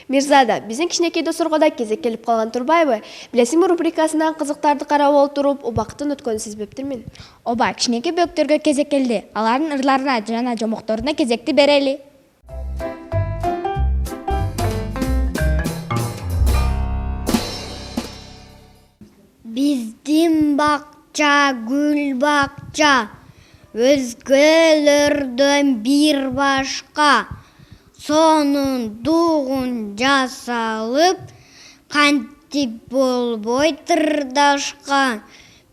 Мирзада, биздин кичинекей досторго да кезек келип калган турбайбы? Билесиңби, рубрикасынан кызыктарды карап отуруп, убакыттын өткөнүн сезбептирмин. Оба, кичинекей бөктөргө кезек келди. Алардын ырларына жана жомокторуна кезекти берели. Биздин бакча гүл бакча, өзгөлөрдөн бир башка. Сонун дугун жасалып, кантип болбой тырдашкан.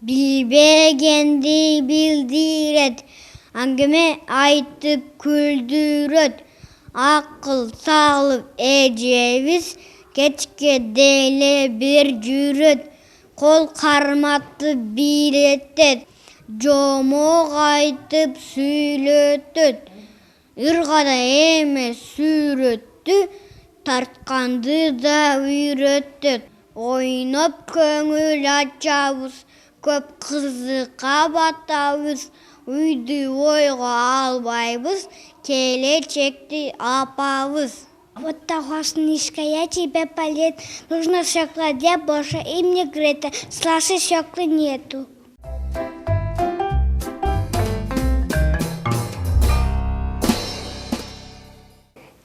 Билбегенди билдирет, аңгеме айтып күлдүрөт. Акыл салып эжебиз кечке деле бир жүрөт. Кол карматып биретет, жомок айтып сүйлөтөт. Ыргада эмес сүрөттү, тартканды да үйрөтөт. Ойноп көңүл ачабыз, көп кызыкка батабыз. Үйдү ойго албайбыз, келечекти апабыз. Вот того снежка я тебе полет, нужно стекла для больше, и мне Грета, слаши стекла нету.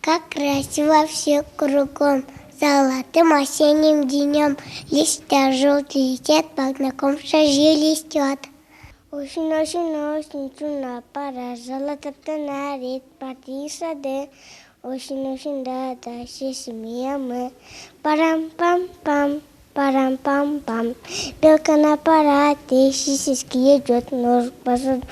Как красиво все кругом, золотым осенним днем, листья желтеют, по окнам шажи листят. Очень-очень-очень чудно пора, золото тонарит, парти сады. Очень-очень да, все семья мы. Парам-пам-пам, парам-пам-пам. Белка на параде, сиськи идет, нож посуд,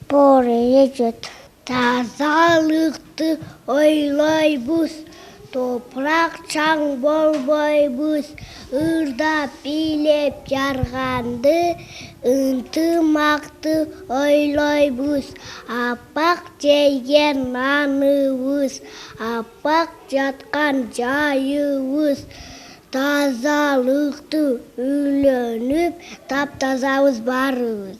поры идет. Тазалыкты ойлойбуз, топрак чаң болбойбуз. Ырдап билеп жарганды, ынтымакты ойлойбуз. Апак жеген наныбыз, апак жаткан жайыбыз. Тазалыкты үйлөнүп, таптазабыз барыбыз.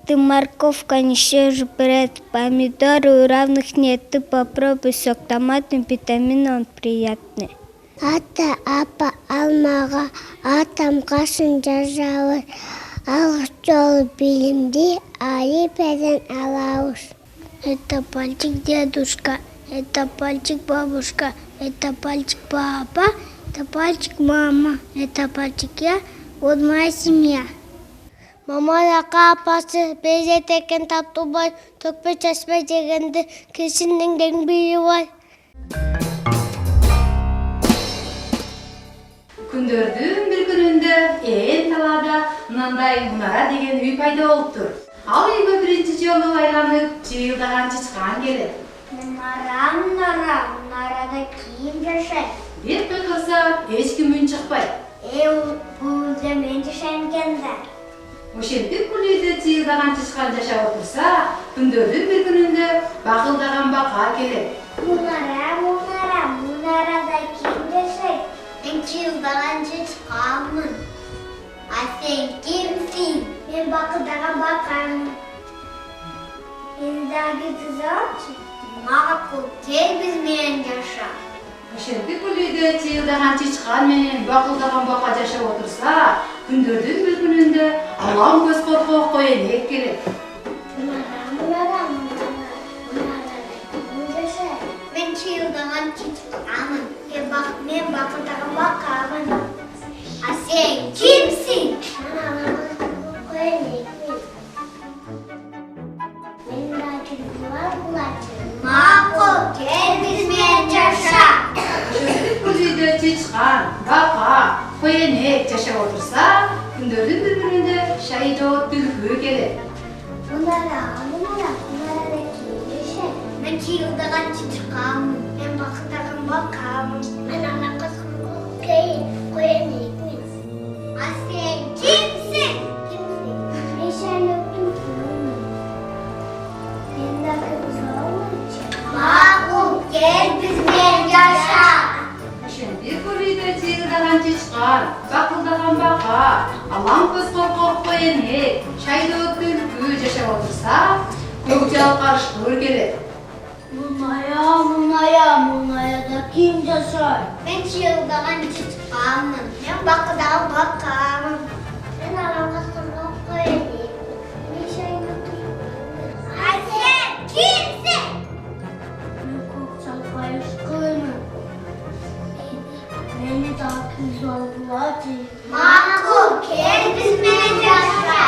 Ты морковка несешь бред, помидоры у равных нет. Ты попробуй сок томатный, витамин он приятный. Ата апа алмага, атамга жасабыз. Алгыс жолу билимди, алипеден алабыз. Это пальчик дедушка, это пальчик бабушка, это пальчик папа, это пальчик мама, это пальчик я, вот моя семья. Мама апасы безе текен тапту бай, төкпе чашпай дегенде кесинен деңбейі бай. Күндөрдүн бир күнүндө эл талаада мындай Мунара деген үй пайда болуптур. Ал үйгө биринчи жолу айланып чыйылдаган чычкан келет. Мунарада кийим жашайт. Бир кыйкырса эч ким үн чыкпайт. Бул үйдө мен жашайм экенда. Ошентип бул үйдө чыйылдаган чычкан жашап отурса, күндөрдүн бир күнүндө бакылдаган бака келет. Мунарада кийим жашайт. Мен чыйылдаган чычканмын. А сен кимсиң? Мен бакылдаган бакамын. Мени дагы тузачы. Макул, кел биз менен жаша. Ошентип бул үйдө чыйылдаган чычкан менен бакылдаган бака жашап отурса, күндөрдүн бир күнүндө алам көз коркок койенек келет. Мен чыйылдаган чычканмын. Мен бакылдаган бакамын. А сен кимсиң? Макул, кел биз менен жаша. Ошентип бул үйдө чычкан, бака, койенек жашап отурса, күндөрдүн бир күнүндө шайдоо түлкү келет. Мунарада кийим жашайт. Мен чыйылдаган чычканмын. Мен бакылдаган бакамын. Мен ана кыз койенекмин. А сен кимсиң? Мен шайлоктун күйөөмүн. Мен дагы кызманчы. Макул, кел биз менен жаша. Ошентип бул үйдө чыйылдаган чычкан, бакылдаган бака, алам көз коркок койенек, шайдоо түлкү жашап отурса, Унчалык карышкылуу келет. Мунаяда ким жашар? Мен чыйылдаган чычканмын. Мен бакыдаган бакамын. Мен арамга сыргап коелик. Айсен, кимсиң? Мен көк чалкайышкымын. Мени да күз алгылачы. Макул, кел биз менен жаша.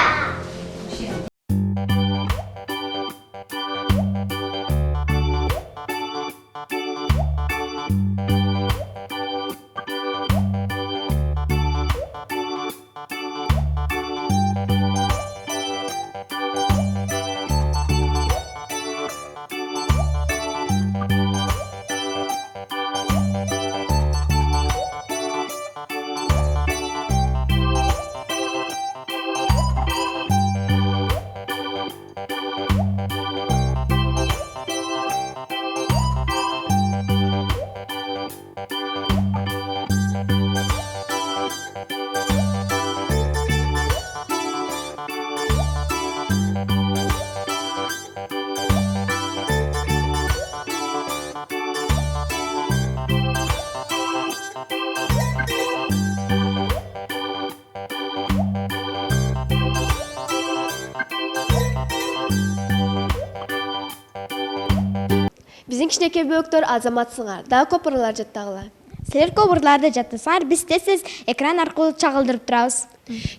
Биздин кичинекей бөөктөр азаматсыңар, дагы көп ырлар жаттагыла. Силер көп ырларды жаттасаңар, биз тез экран аркылуу чагылдырып турабыз.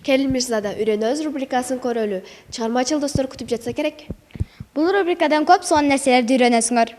Келин Мирзада үйрөнөбүз рубрикасын көрөлү. Чыгармачыл достор күтүп жатса керек. Бул рубрикадан көп сонун нерселерди үйрөнөсүңөр.